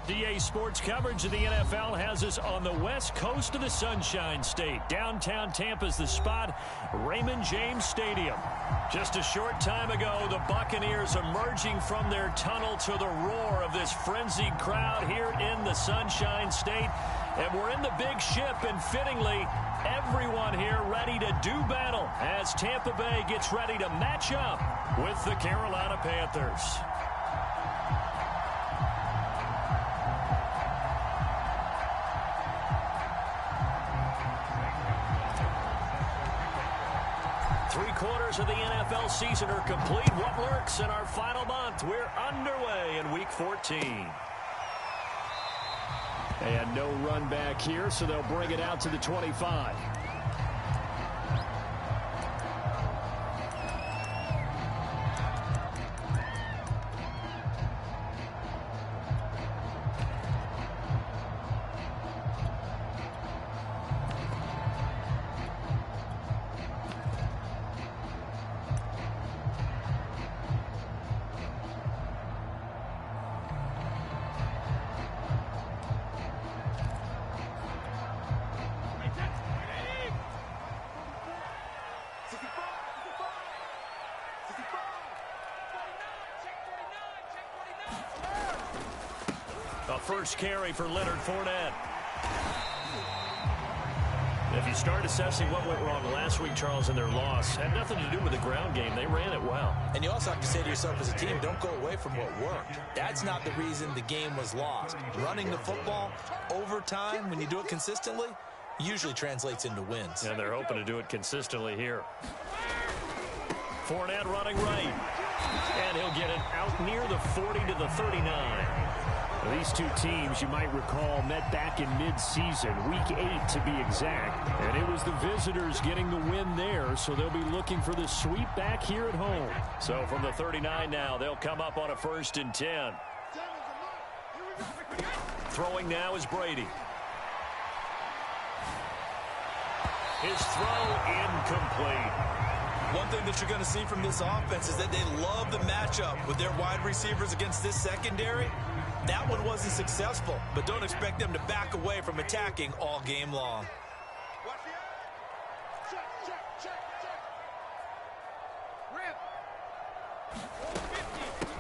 DA Sports coverage of the NFL has us on the west coast of the Sunshine State. Downtown Tampa's the spot, Raymond James Stadium. Just a short time ago, the Buccaneers emerging from their tunnel to the roar of this frenzied crowd here in the Sunshine State. And we're in the big ship, and fittingly, everyone here ready to do battle as Tampa Bay gets ready to match up with the Carolina Panthers. Three-quarters of the NFL season are complete. What lurks in our final month? We're underway in Week 14. And no run back here, so they'll bring it out to the 25. First carry for Leonard Fournette. If you start assessing what went wrong last week, Charles, in their loss, had nothing to do with the ground game. They ran it well. And you also have to say to yourself as a team, don't go away from what worked. That's not the reason the game was lost. Running the football over time, when you do it consistently, usually translates into wins. And they're hoping to do it consistently here. Fournette running right. And he'll get it out near the 40 to the 39. These two teams, you might recall, met back in mid-season, Week 8 to be exact. And it was the visitors getting the win there, so they'll be looking for the sweep back here at home. So from the 39 now, they'll come up on a 1st and 10. Throwing now is Brady. His throw incomplete. One thing that you're going to see from this offense is that they love the matchup with their wide receivers against this secondary. That one wasn't successful, but don't expect them to back away from attacking all game long.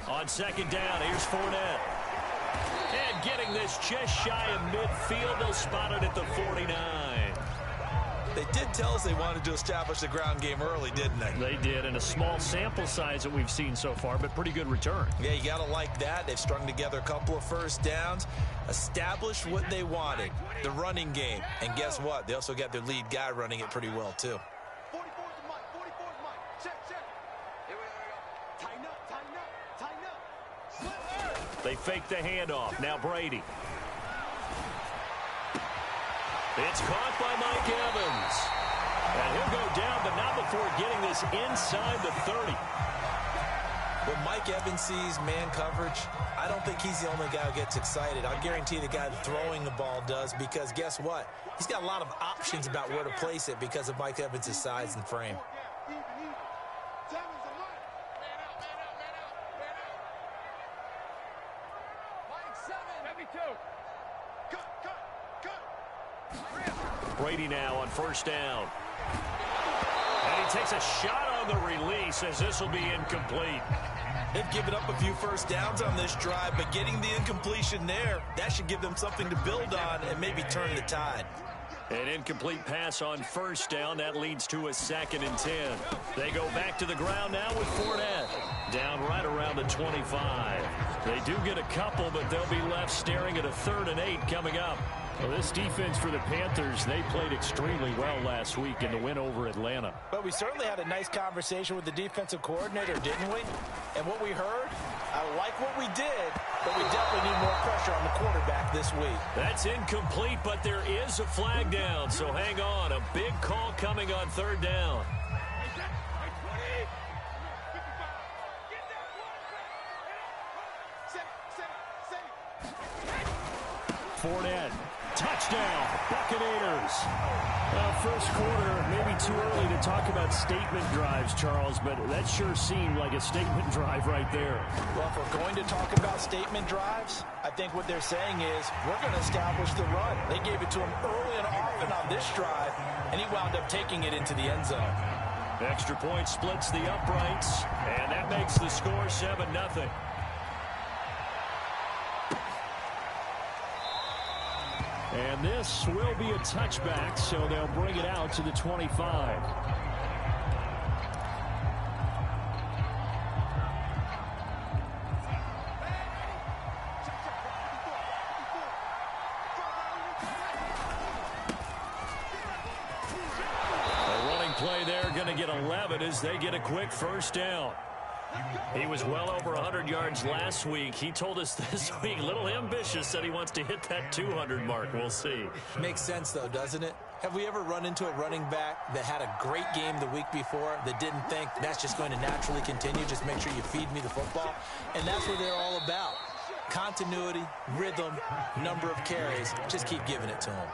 On 2nd down, here's Fournette. And getting this just shy of midfield, they'll spot it at the 49. They did tell us they wanted to establish the ground game early, didn't they? They did, and a small sample size that we've seen so far, but pretty good return. Yeah, you got to like that. They've strung together a couple of first downs, established what they wanted, the running game. And guess what? They also got their lead guy running it pretty well, too. 44's the mic, 44's the mic. Check, check. Here we go. Tighten up, tighten up, tighten up. They fake the handoff. Now Brady. It's caught by Mike Evans. And he'll go down, but not before getting this inside the 30. When Mike Evans sees man coverage, I don't think he's the only guy who gets excited. I'll guarantee the guy throwing the ball does, because guess what? He's got a lot of options about where to place it because of Mike Evans' size and frame. Brady now on 1st down. And he takes a shot on the release as this will be incomplete. They've given up a few first downs on this drive, but getting the incompletion there, that should give them something to build on and maybe turn the tide. An incomplete pass on 1st down. That leads to a 2nd and 10. They go back to the ground now with Fournette. Down right around the 25. They do get a couple, but they'll be left staring at a 3rd and 8 coming up. Well, this defense for the Panthers, they played extremely well last week in the win over Atlanta. But we certainly had a nice conversation with the defensive coordinator, didn't we? And what we heard, I like what we did, but we definitely need more pressure on the quarterback this week. That's incomplete, but there is a flag down, so hang on. A big call coming on 3rd down. Fournette Touchdown, Buccaneers. First quarter, maybe too early to talk about statement drives, Charles, but that sure seemed like a statement drive right there. Well, if we're going to talk about statement drives, I think what they're saying is we're going to establish the run. They gave it to him early and often on this drive, and he wound up taking it into the end zone. Extra point splits the uprights, and that makes the score 7-0. And this will be a touchback, so they'll bring it out to the 25. A running play there, going to get 11 as they get a quick first down. He was well over 100 yards last week. He told us this week, a little ambitious, said he wants to hit that 200 mark. We'll see. Makes sense, though, doesn't it? Have we ever run into a running back that had a great game the week before that didn't think that's just going to naturally continue? Just make sure you feed me the football. And that's what they're all about. Continuity, rhythm, number of carries. Just keep giving it to them.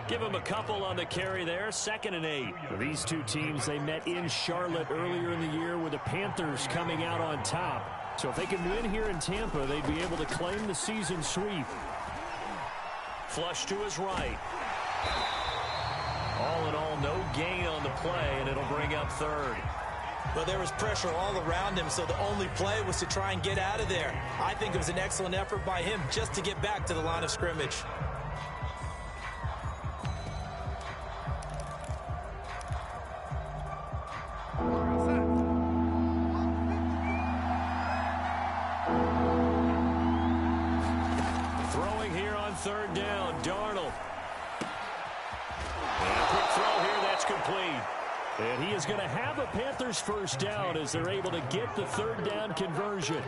Give him a couple on the carry there. 2nd and 8. These two teams, they met in Charlotte earlier in the year with the Panthers coming out on top. So if they can win here in Tampa, they'd be able to claim the season sweep. Flush to his right. All in all, no gain on the play, and it'll bring up 3rd. Well, there was pressure all around him, so the only play was to try and get out of there. I think it was an excellent effort by him just to get back to the line of scrimmage. Throwing here on 3rd down, Darnold. And a quick throw here, that's complete. And he is going to have a Panthers first down as they're able to get the 3rd down conversion.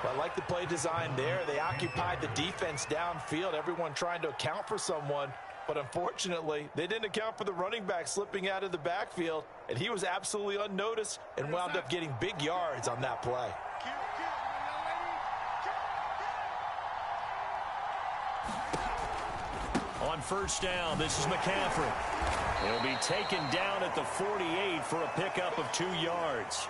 Well, I like the play design there. They occupied the defense downfield, everyone trying to account for someone. But unfortunately, they didn't account for the running back slipping out of the backfield, and he was absolutely unnoticed and wound up getting big yards on that play. On first down, this is McCaffrey. He'll be taken down at the 48 for a pickup of 2 yards.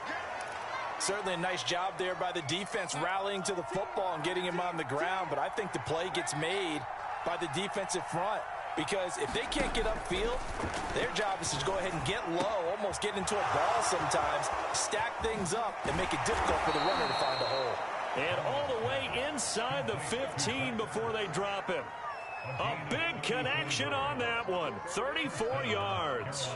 Certainly a nice job there by the defense rallying to the football and getting him on the ground, but I think the play gets made by the defensive front. Because if they can't get upfield, their job is to go ahead and get low, almost get into a ball sometimes, stack things up, and make it difficult for the runner to find a hole. And all the way inside the 15 before they drop him. A big connection on that one. 34 yards.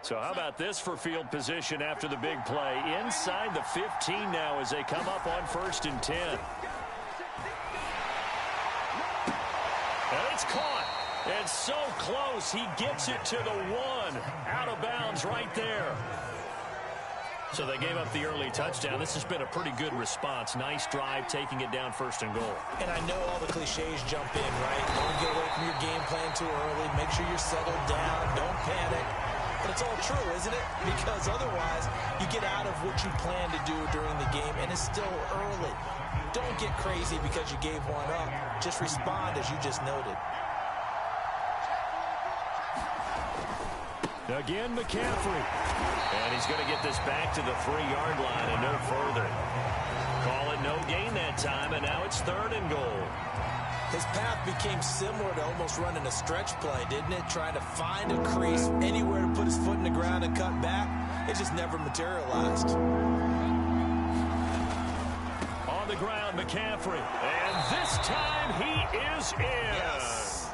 So how about this for field position after the big play? Inside the 15 now as they come up on 1st and 10. And it's caught. And so close, he gets it to the 1. Out of bounds right there. So they gave up the early touchdown. This has been a pretty good response. Nice drive, taking it down 1st and goal. And I know all the cliches jump in, right? Don't get away from your game plan too early. Make sure you're settled down. Don't panic. But it's all true, isn't it? Because otherwise, you get out of what you plan to do during the game, and it's still early. Don't get crazy because you gave one up. Just respond as you just noted. Again, McCaffrey. And he's going to get this back to the 3-yard line and no further. Call it no gain that time, and now it's 3rd and goal. His path became similar to almost running a stretch play, didn't it? Trying to find a crease, anywhere to put his foot in the ground and cut back. It just never materialized. On the ground, McCaffrey. And this time he is in. Yes.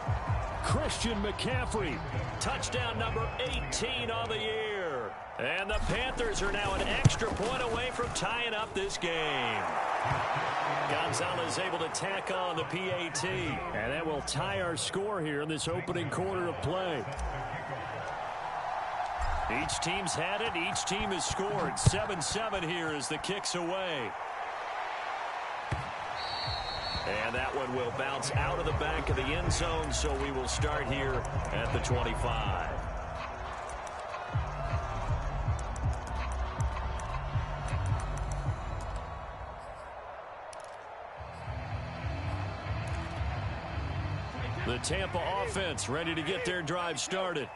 Christian McCaffrey. Touchdown number 18 on the year. And the Panthers are now an extra point away from tying up this game. Gonzalez able to tack on the PAT. And that will tie our score here in this opening quarter of play. Each team's had it. Each team has scored. 7-7 here as the kick's away. And that one will bounce out of the back of the end zone, so we will start here at the 25. The Tampa offense ready to get their drive started.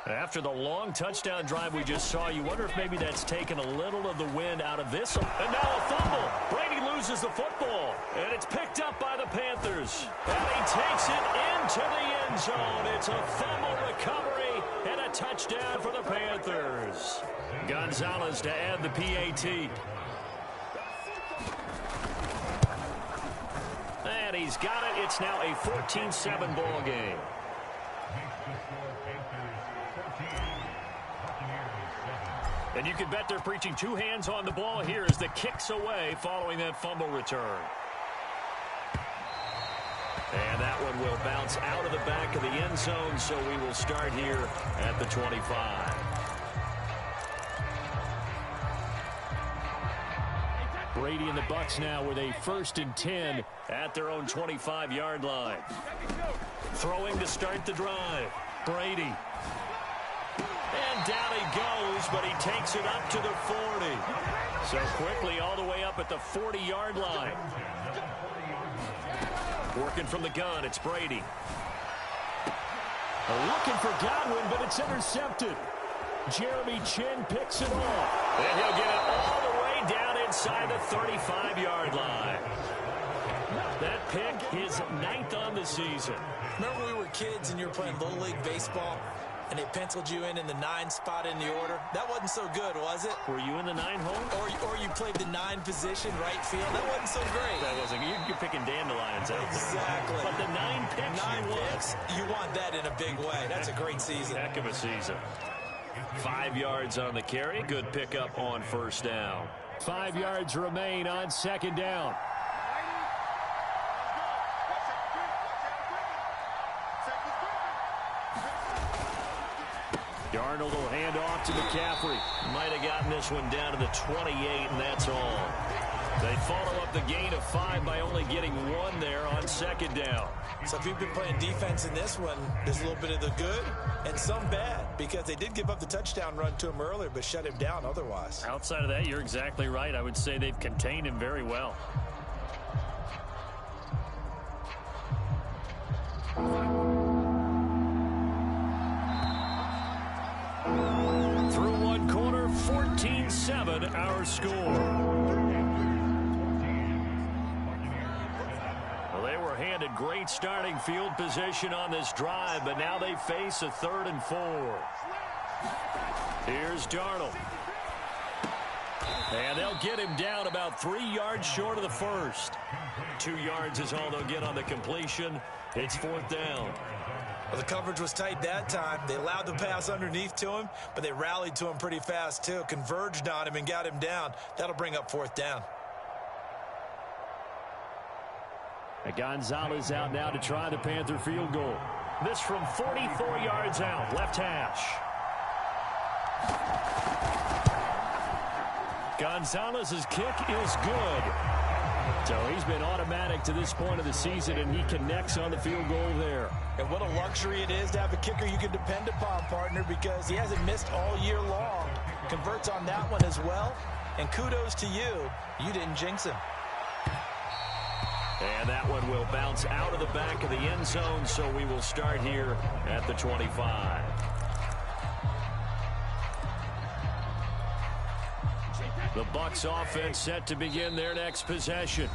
After the long touchdown drive we just saw, you wonder if maybe that's taken a little of the wind out of this. And now a fumble. Brady loses the football. And it's picked up by the Panthers. And he takes it into the end zone. It's a fumble recovery and a touchdown for the Panthers. Gonzalez to add the PAT. And he's got it. It's now a 14-7 ball game. And you can bet they're preaching two hands on the ball here as the kick's away following that fumble return. And that one will bounce out of the back of the end zone, so we will start here at the 25. Brady and the Bucs now with a 1st and 10 at their own 25-yard line. Throwing to start the drive. Brady. And down he goes, but he takes it up to the 40. So quickly all the way up at the 40-yard line. Working from the gun, it's Brady. Looking for Godwin, but it's intercepted. Jeremy Chin picks it off. And he'll get it all the way down inside the 35-yard line. That pick, his 9th on the season. Remember we were kids and you were playing Little League Baseball? And they penciled you in the 9 spot in the order. That wasn't so good, was it? Were you in the 9 hole? Or you played the 9 position, right field. That wasn't so great. That wasn't. You're picking dandelions out. Exactly. But the 9 picks, 9 picks, you want that in a big way. That's a great season. Heck of a season. 5 yards on the carry. Good pickup on 1st down. 5 yards remain on 2nd down. Darnold will hand off to McCaffrey. Might have gotten this one down to the 28, and that's all. They follow up the gain of 5 by only getting 1 there on 2nd down. So if you've been playing defense in this one, there's a little bit of the good and some bad, because they did give up the touchdown run to him earlier, but shut him down otherwise. Outside of that, you're exactly right. I would say they've contained him very well. Through one quarter, 14-7 our score. Well, they were handed great starting field position on this drive, but now they face a 3rd and 4. Here's Darnold. And they'll get him down about 3 yards short of the 1st. 2 yards is all they'll get on the completion. It's 4th down. Well, the coverage was tight that time. They allowed the pass underneath to him, but they rallied to him pretty fast, too. Converged on him and got him down. That'll bring up 4th down. And Gonzalez out now to try the Panther field goal. This from 44 yards out, left hash. Gonzalez's kick is good. So he's been automatic to this point of the season, and he connects on the field goal there. And what a luxury it is to have a kicker you can depend upon, partner, because he hasn't missed all year long. Converts on that one as well. And kudos to you. You didn't jinx him. And that one will bounce out of the back of the end zone, so we will start here at the 25. The Bucs offense set to begin their next possession.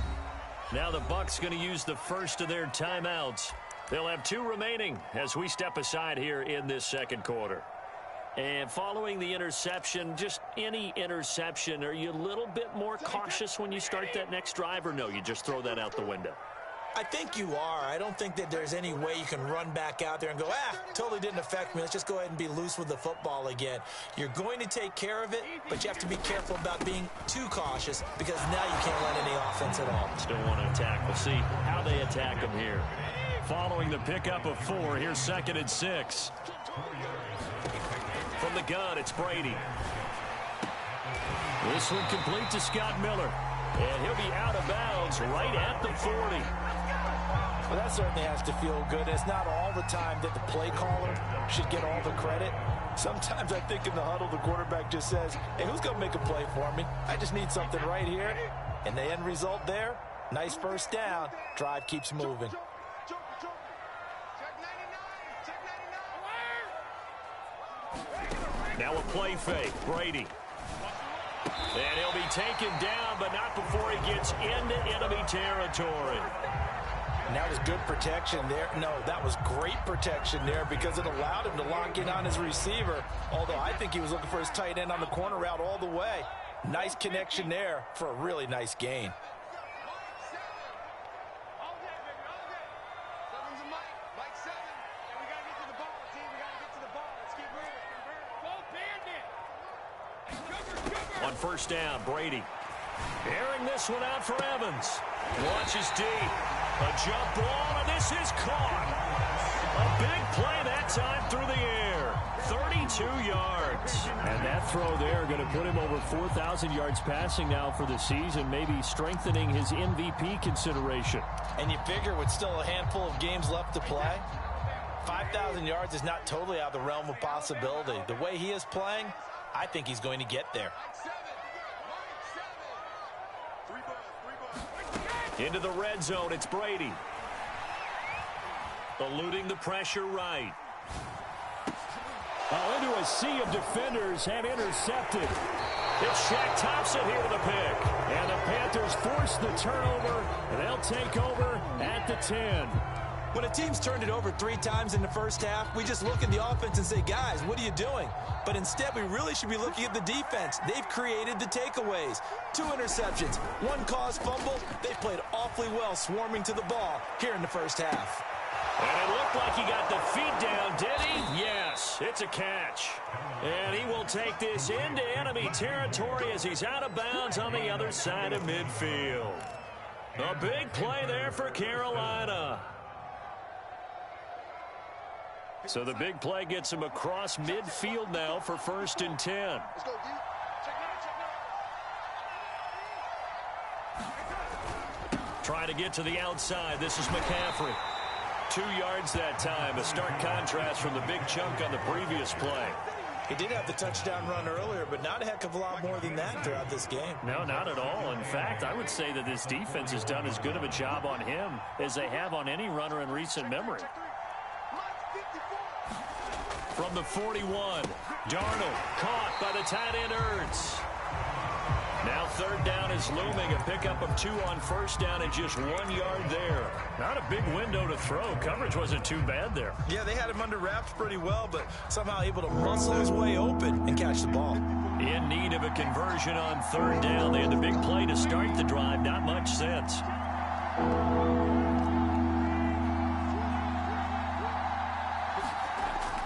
Now the Bucs going to use the first of their timeouts. They'll have 2 remaining as we step aside here in this 2nd quarter. And following the interception, just any interception, are you a little bit more cautious when you start that next drive, or no, you just throw that out the window? I think you are. I don't think that there's any way you can run back out there and go, totally didn't affect me. Let's just go ahead and be loose with the football again. You're going to take care of it, but you have to be careful about being too cautious, because now you can't run any offense at all. Still want to attack. We'll see how they attack them here. following the pickup of 4. Here's 2nd and 6. From the gun, it's Brady. This one complete to Scott Miller. And he'll be out of bounds right at the 40. Well, that certainly has to feel good. It's not all the time that the play caller should get all the credit. Sometimes I think in the huddle, the quarterback just says, hey, who's going to make a play for me? I just need something right here. And the end result there, nice first down. Drive keeps moving. Now a play fake. Brady. And he'll be taken down, but not before he gets into enemy territory. And that was good protection there. No, that was great protection there because it allowed him to lock in on his receiver. Although I think he was looking for his tight end on the corner route all the way. Nice connection there for a really nice gain. On first down, Brady. Airing this one out for Evans. Launches deep. A jump ball, and this is caught. A big play that time through the air. 32 yards. And that throw there going to put him over 4,000 yards passing now for the season, maybe strengthening his MVP consideration. And you figure with still a handful of games left to play, 5,000 yards is not totally out of the realm of possibility. The way he is playing, I think he's going to get there. Into the red zone, it's Brady. Eluding the pressure right. Into a sea of defenders and intercepted. It's Shaq Thompson here with a pick. And the Panthers force the turnover, and they'll take over at the 10. When a team's turned it over 3 times in the first half, we just look at the offense and say, guys, what are you doing? But instead, we really should be looking at the defense. They've created the takeaways. 2 interceptions, 1 caused fumble. They've played awfully well swarming to the ball here in the first half. And it looked like he got the feet down, did he? Yes, it's a catch. And he will take this into enemy territory as he's out of bounds on the other side of midfield. A big play there for Carolina. So the big play gets him across midfield now for 1st and 10. Let's go, D. Check now. Trying to get to the outside. This is McCaffrey. 2 yards that time. A stark contrast from the big chunk on the previous play. He did have the touchdown run earlier, but not a heck of a lot more than that throughout this game. No, not at all. In fact, I would say that this defense has done as good of a job on him as they have on any runner in recent memory. From the 41, Darnold caught by the tight end Ertz. Now 3rd down is looming, a pickup of 2 on first down and just 1 yard there. Not a big window to throw. Coverage wasn't too bad there. Yeah, they had him under wraps pretty well, but somehow able to muscle his way open and catch the ball. In need of a conversion on 3rd down. They had the big play to start the drive. Not much sense.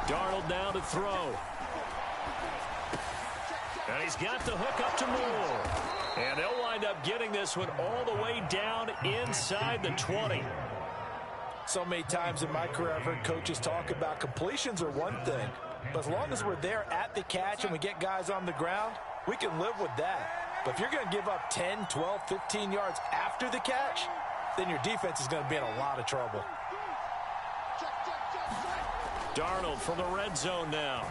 Darnold now to throw. And he's got the hook up to Moore. And they'll wind up getting this one all the way down inside the 20. So many times in my career I've heard coaches talk about completions are one thing, but as long as we're there at the catch and we get guys on the ground, we can live with that. But if you're going to give up 10, 12, 15 yards after the catch, then your defense is going to be in a lot of trouble. Darnold from the red zone now.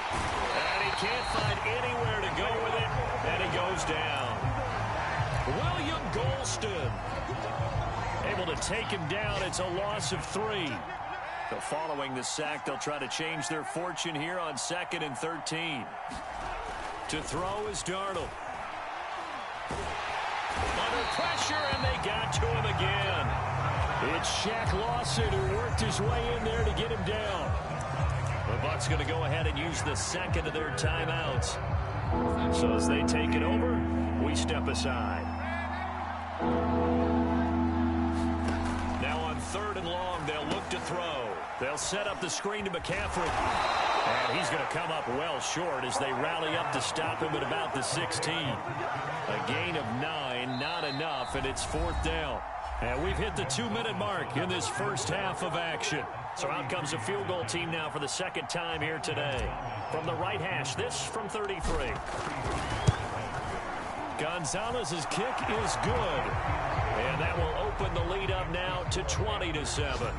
And he can't find anywhere to go with it, and he goes down. William Golston able to take him down. It's a loss of 3. So following the sack, they'll try to change their fortune here on 2nd and 13. To throw is Darnold. Under pressure, and they got to him again. It's Shaq Lawson who worked his way in there to get him down. The Bucs going to go ahead and use the 2nd of their timeouts. So as they take it over, we step aside. Now on 3rd and long, they'll look to throw. They'll set up the screen to McCaffrey. And he's going to come up well short as they rally up to stop him at about the 16. A gain of 9, not enough, and it's 4th down. And we've hit the 2-minute mark in this first half of action. So out comes a field goal team now for the second time here today. From the right hash, this from 33. Gonzalez's kick is good. And that will open the lead up now to 20-7.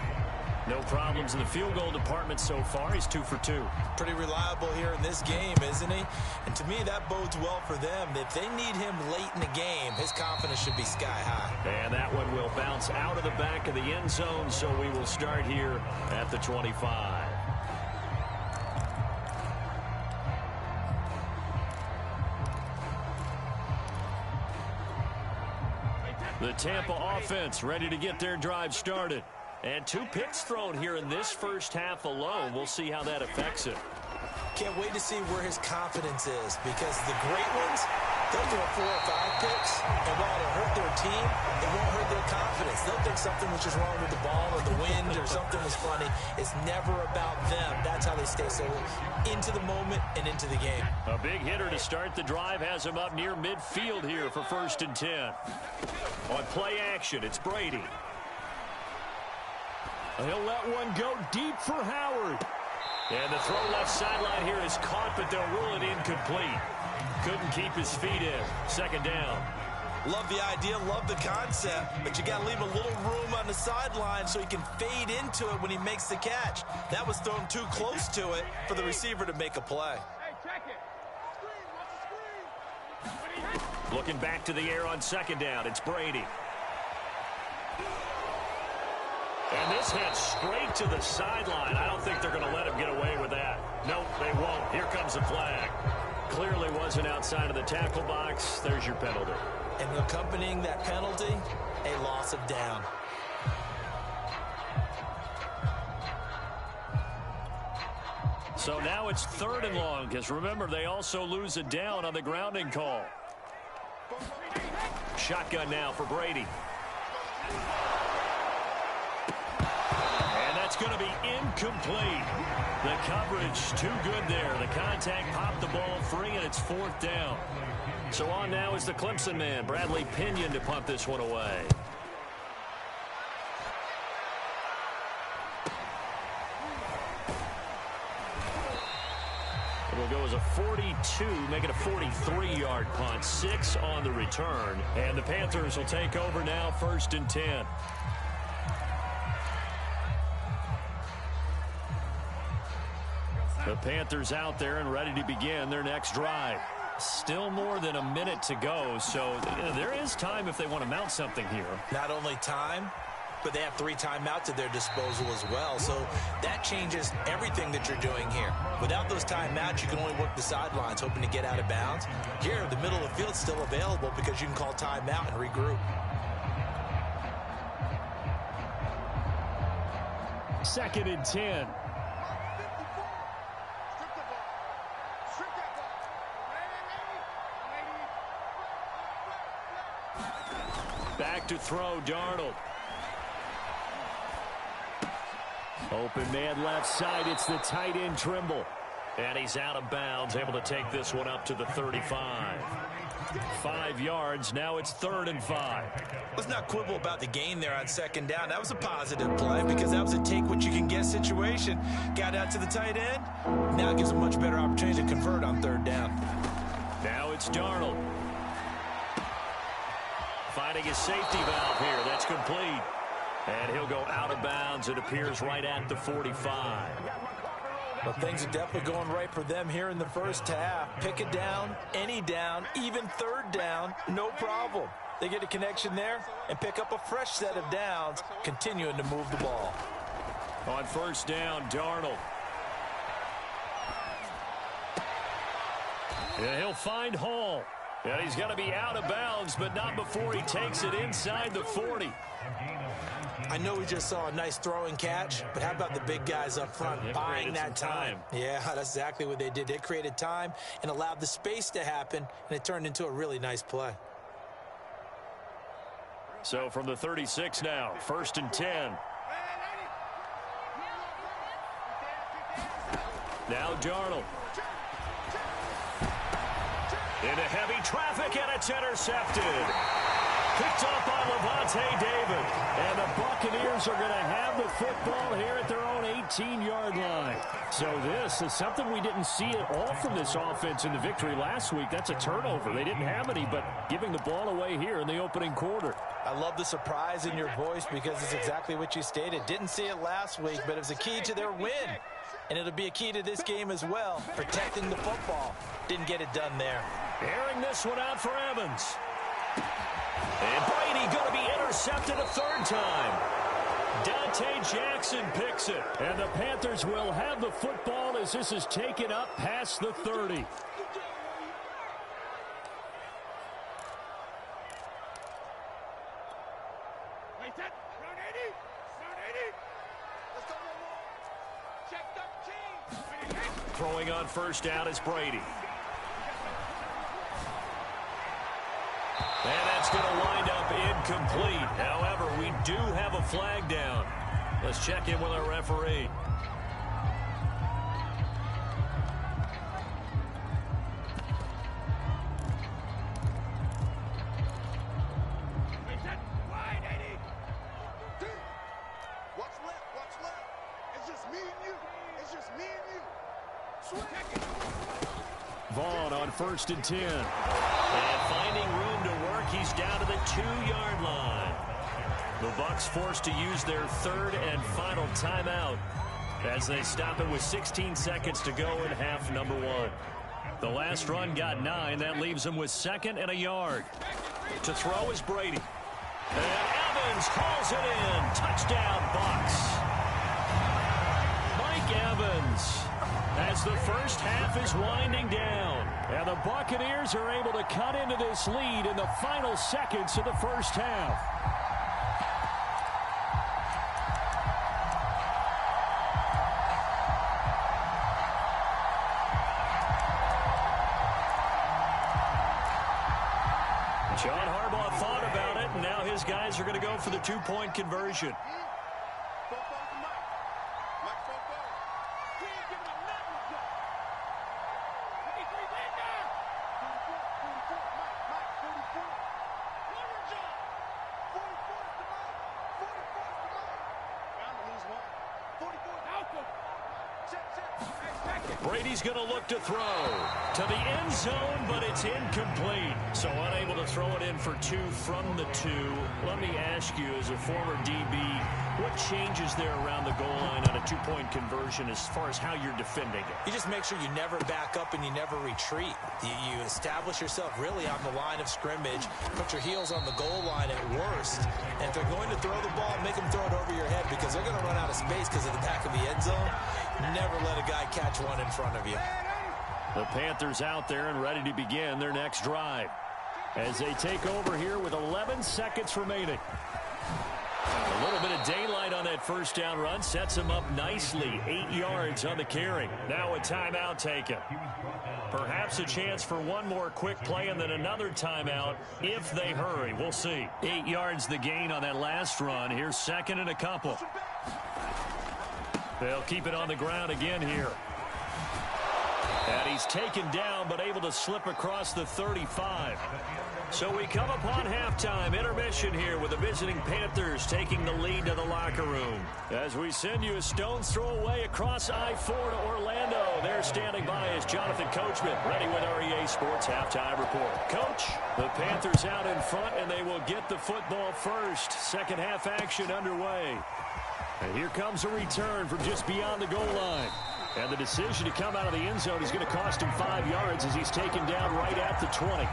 No problems in the field goal department so far. He's 2 for 2. Pretty reliable here in this game, isn't he? And to me, that bodes well for them. If they need him late in the game, his confidence should be sky high. And that one will bounce out of the back of the end zone, so we will start here at the 25. The Tampa offense ready to get their drive started. And 2 picks thrown here in this first half alone. We'll see how that affects it. Can't wait to see where his confidence is, because the great ones, they'll throw 4 or 5 picks, and while it'll hurt their team, it won't hurt their confidence. They'll think something was just wrong with the ball or the wind or something was funny. It's never about them. That's how they stay so into the moment and into the game. A big hitter to start the drive has him up near midfield here for 1st and 10. On play action, it's Brady. He'll let one go deep for Howard. And the throw left sideline here is caught, but they'll rule it incomplete. Couldn't keep his feet in. 2nd down. Love the idea, love the concept, but you got to leave a little room on the sideline so he can fade into it when he makes the catch. That was thrown too close to it for the receiver to make a play. Hey, check it. Screen, watch the screen. Looking back to the air on 2nd down, it's Brady. And this heads straight to the sideline. I don't think they're going to let him get away with that. Nope, they won't. Here comes the flag. Clearly wasn't outside of the tackle box. There's your penalty. And accompanying that penalty, a loss of down. So now it's 3rd and long, because remember, they also lose a down on the grounding call. Shotgun now for Brady. It's going to be incomplete. The coverage too good there. The contact popped the ball free, and it's 4th down. So on now is the Clemson man, Bradley Pinion, to punt this one away. It'll go as a 42, make it a 43-yard punt. 6 on the return. And the Panthers will take over now, 1st and 10. The Panthers out there and ready to begin their next drive. Still more than a minute to go, so there is time if they want to mount something here. Not only time, but they have 3 timeouts at their disposal as well. So that changes everything that you're doing here. Without those timeouts, you can only work the sidelines, hoping to get out of bounds. Here, the middle of the field is still available because you can call timeout and regroup. 2nd and 10. Back to throw, Darnold. Open man left side. It's the tight end, Trimble. And he's out of bounds, able to take this one up to the 35. 5 yards. Now it's 3rd and 5. Let's not quibble about the gain there on 2nd down. That was a positive play because that was a take-what-you-can-get situation. Got out to the tight end. Now it gives a much better opportunity to convert on 3rd down. Now it's Darnold. Finding his safety valve here. That's complete. And he'll go out of bounds. It appears right at the 45. Well, things are definitely going right for them here in the first half. Pick it down, any down, even 3rd down, no problem. They get a connection there and pick up a fresh set of downs, continuing to move the ball. On 1st down, Darnold. Yeah, he'll find Hall. And he's got to be out of bounds, but not before he takes it inside the 40. I know we just saw a nice throwing catch, but how about the big guys up front buying that time? Yeah, that's exactly what they did. They created time and allowed the space to happen, and it turned into a really nice play. So from the 36 now, 1st and 10. Now Darnold. Into heavy traffic, and it's intercepted. Picked up by Levante David. And the Buccaneers are going to have the football here at their own 18-yard line. So this is something we didn't see at all from this offense in the victory last week. That's a turnover. They didn't have any, but giving the ball away here in the opening quarter. I love the surprise in your voice because it's exactly what you stated. Didn't see it last week, but it was a key to their win. And it'll be a key to this game as well, protecting the football. Didn't get it done there. Airing this one out for Evans. And Brady going to be intercepted a third time. Dante Jackson picks it. And the Panthers will have the football as this is taken up past the 30. Throwing on first down is Brady. And that's going to wind up incomplete. However, we do have a flag down. Let's check in with our referee. Vaughn on 1st and 10. And finding room to work, he's down to the 2-yard line. The Bucs forced to use their third and final timeout as they stop it with 16 seconds to go in half number 1. The last run got 9. That leaves them with 2nd and a yard. To throw is Brady. And Evans calls it in. Touchdown, Bucs. Mike Evans, as the first half is winding down. And the Buccaneers are able to cut into this lead in the final seconds of the first half. John Harbaugh thought about it, and now his guys are going to go for the 2-point conversion. Brady's going to look to throw to the end zone, but it's incomplete. So unable to throw it in for 2 from the 2. Let me ask you, as a former DB, what changes there around the goal line on a 2-point conversion as far as how you're defending it? You just make sure you never back up and you never retreat. You establish yourself really on the line of scrimmage, put your heels on the goal line at worst, and if they're going to throw the ball, make them throw it over your head because they're going to run out of space because of the back of the end zone. Never let a guy catch one in front of you. The Panthers out there and ready to begin their next drive as they take over here with 11 seconds remaining. A little bit of daylight on that first down run sets him up nicely. 8 yards on the carry. Now a timeout taken. Perhaps a chance for one more quick play and then another timeout if they hurry. We'll see. 8 yards the gain on that last run. Here's 2nd and a couple. They'll keep it on the ground again here. And he's taken down but able to slip across the 35. So we come upon halftime intermission here with the visiting Panthers taking the lead to the locker room. As we send you a stone's throw away across I-4 to Orlando. There standing by is Jonathan Coachman, ready with REA Sports Halftime Report. Coach, the Panthers out in front and they will get the football first. Second half action underway. And here comes a return from just beyond the goal line. And the decision to come out of the end zone is going to cost him 5 yards as he's taken down right at the 20.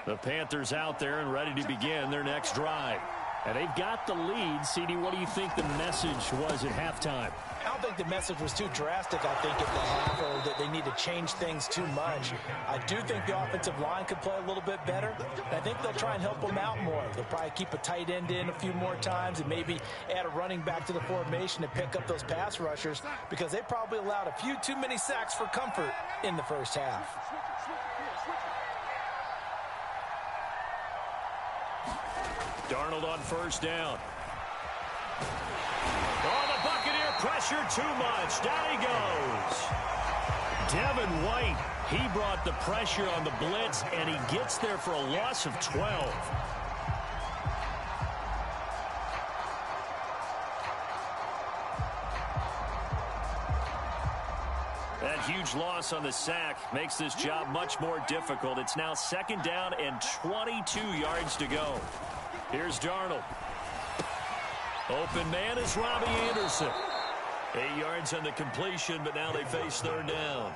The Panthers out there and ready to begin their next drive. And they've got the lead. CD, what do you think the message was at halftime? I don't think the message was too drastic, I think, at the half, or that they need to change things too much. I do think the offensive line could play a little bit better. I think they'll try and help them out more. They'll probably keep a tight end in a few more times and maybe add a running back to the formation and pick up those pass rushers, because they probably allowed a few too many sacks for comfort in the first half. Darnold on first down. Oh, the Buccaneer pressure too much. Down he goes. Devin White, he brought the pressure on the blitz, and he gets there for a loss of 12. That huge loss on the sack makes this job much more difficult. It's now 2nd down and 22 yards to go. Here's Darnold. Open man is Robbie Anderson. 8 yards on the completion, but now they face 3rd down.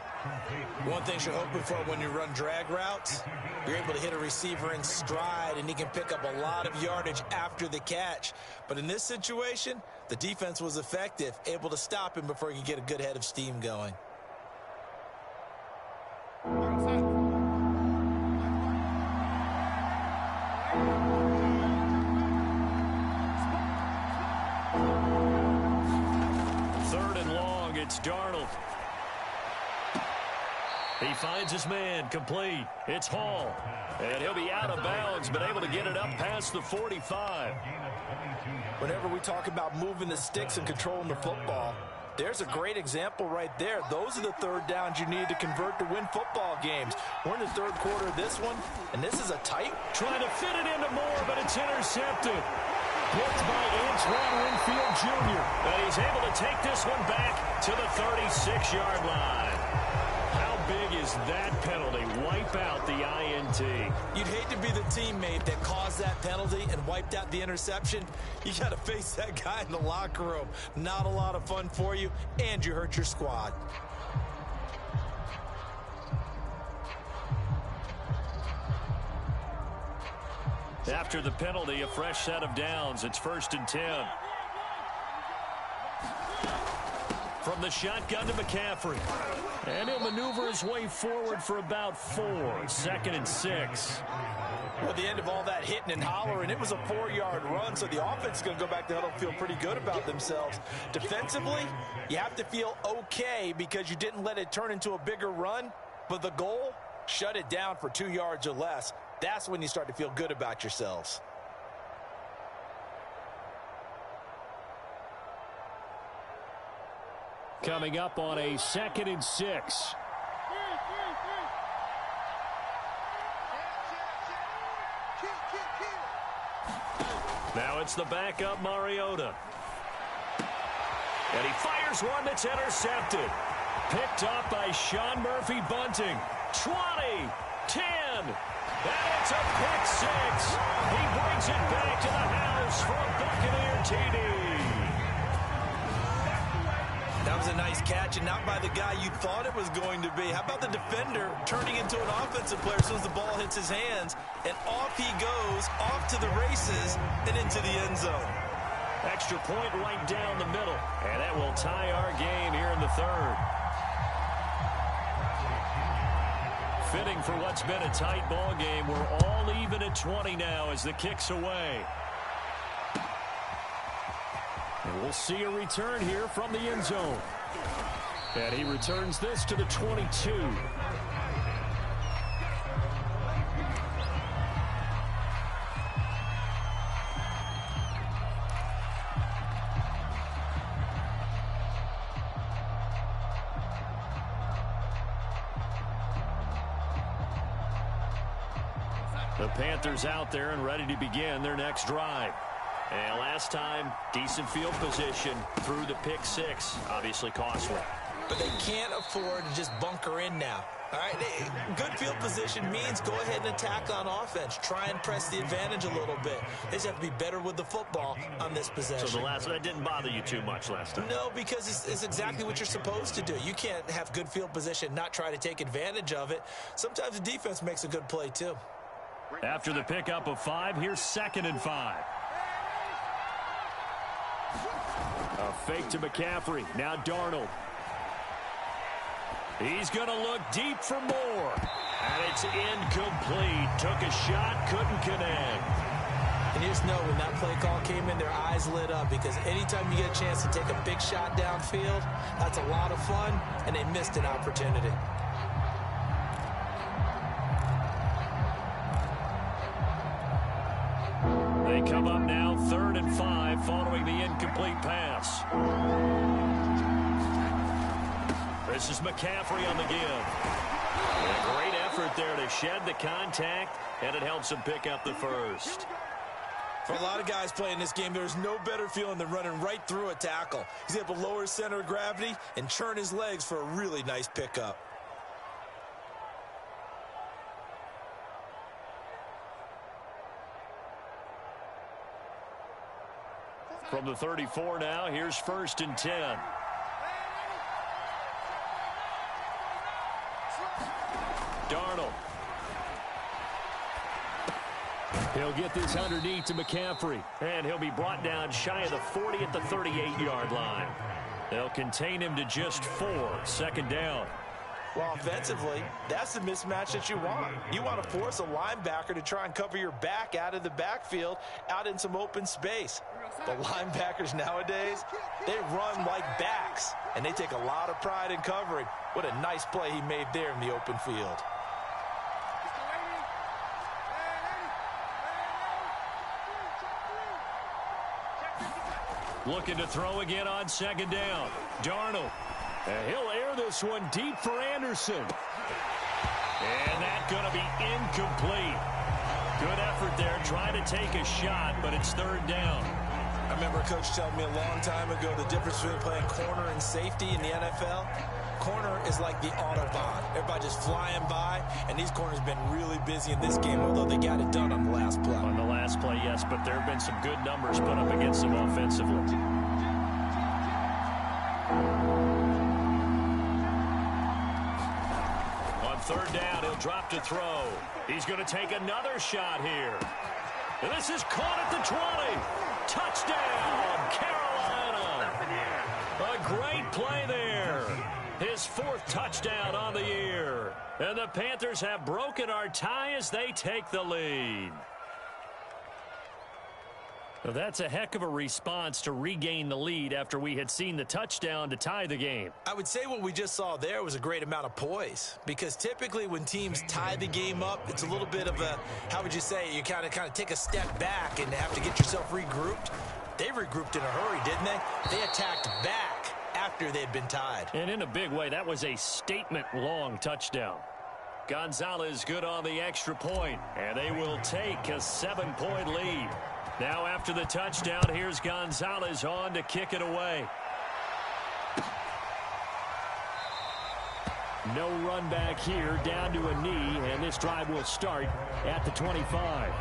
One thing you're hoping for when you run drag routes, you're able to hit a receiver in stride, and he can pick up a lot of yardage after the catch. But in this situation, the defense was effective, able to stop him before he could get a good head of steam going. It's Darnold. He finds his man, complete. It's Hall. And he'll be out of bounds, but able to get it up past the 45. Whenever we talk about moving the sticks and controlling the football, there's a great example right there. Those are the 3rd downs you need to convert to win football games. We're in the 3rd quarter of this one, and this is a tight. Trying to fit it into Moore, but it's intercepted. Picked by Antoine Winfield Jr. And he's able to take this one back to the 36-yard line. How big is that penalty? Wipe out the INT. You'd hate to be the teammate that caused that penalty and wiped out the interception. You got to face that guy in the locker room. Not a lot of fun for you, and you hurt your squad. After the penalty, a fresh set of downs. It's 1st and 10. From the shotgun to McCaffrey. And he'll maneuver his way forward for about 4. 2nd and 6. Well, at the end of all that hitting and hollering, it was a 4-yard run, so the offense is going to go back to huddle and feel pretty good about themselves. Defensively, you have to feel okay because you didn't let it turn into a bigger run, but the goal, shut it down for 2 yards or less. That's when you start to feel good about yourselves. Coming up on a 2nd and 6. Now it's the backup Mariota. And he fires one that's intercepted. Picked up by Sean Murphy Bunting. 20, 10. And it's a pick 6. He brings it back to the house for a Buccaneer TD. That was a nice catch, and not by the guy you thought it was going to be. How about the defender turning into an offensive player as soon as the ball hits his hands, and off he goes, off to the races, and into the end zone. Extra point right down the middle, and that will tie our game here in the 3rd. Fitting for what's been a tight ball game. We're all even at 20 now as the kick's away. And we'll see a return here from the end zone. And he returns this to the 22. The Panthers out there and ready to begin their next drive. And last time, decent field position through the pick 6. Obviously costly. But they can't afford to just bunker in now. All right, good field position means go ahead and attack on offense. Try and press the advantage a little bit. They just have to be better with the football on this possession. So that didn't bother you too much last time? No, because it's exactly what you're supposed to do. You can't have good field position, not try to take advantage of it. Sometimes the defense makes a good play too. After the pickup of 5, here's 2nd and 5. A fake to McCaffrey. Now Darnold. He's going to look deep for more. And it's incomplete. Took a shot, couldn't connect. And you just know when that play call came in, their eyes lit up, because anytime you get a chance to take a big shot downfield, that's a lot of fun, and they missed an opportunity. They come up now 3rd and 5 following the incomplete pass. This is McCaffrey on the give. A great effort there to shed the contact, and it helps him pick up the first. For a lot of guys playing this game, there's no better feeling than running right through a tackle. He's able to lower his center of gravity and churn his legs for a really nice pickup. From the 34 now, here's 1st and 10. Darnold. He'll get this underneath to McCaffrey, and he'll be brought down shy of the 40 at the 38-yard line. They'll contain him to just 4, 2nd down. Well, offensively, that's the mismatch that you want. You want to force a linebacker to try and cover your back out of the backfield, out in some open space. The linebackers nowadays, they run like backs, and they take a lot of pride in covering. What a nice play he made there in the open field. Looking to throw again on 2nd down. Darnold. And he'll air this one deep for Anderson. And that's going to be incomplete. Good effort there, trying to take a shot, but it's 3rd down. I remember a coach telling me a long time ago the difference between playing corner and safety in the NFL. Corner is like the Autobahn. Everybody just flying by, and these corners have been really busy in this game, although they got it done on the last play. On the last play, yes, but there have been some good numbers put up against them offensively. On 3rd down, he'll drop to throw. He's going to take another shot here. And this is caught at the 20. Touchdown, Carolina. A great play there. His 4th touchdown on the year. And the Panthers have broken our tie as they take the lead. Well, that's a heck of a response to regain the lead after we had seen the touchdown to tie the game. I would say what we just saw there was a great amount of poise, because typically when teams tie the game up, it's a little bit of a, how would you say, you kind of take a step back and have to get yourself regrouped. They regrouped in a hurry, didn't they? They attacked back after they'd been tied. And in a big way, that was a statement-long touchdown. Gonzalez good on the extra point, and they will take a 7-point lead. Now after the touchdown, here's Gonzalez on to kick it away. No run back here, down to a knee, and this drive will start at the 25.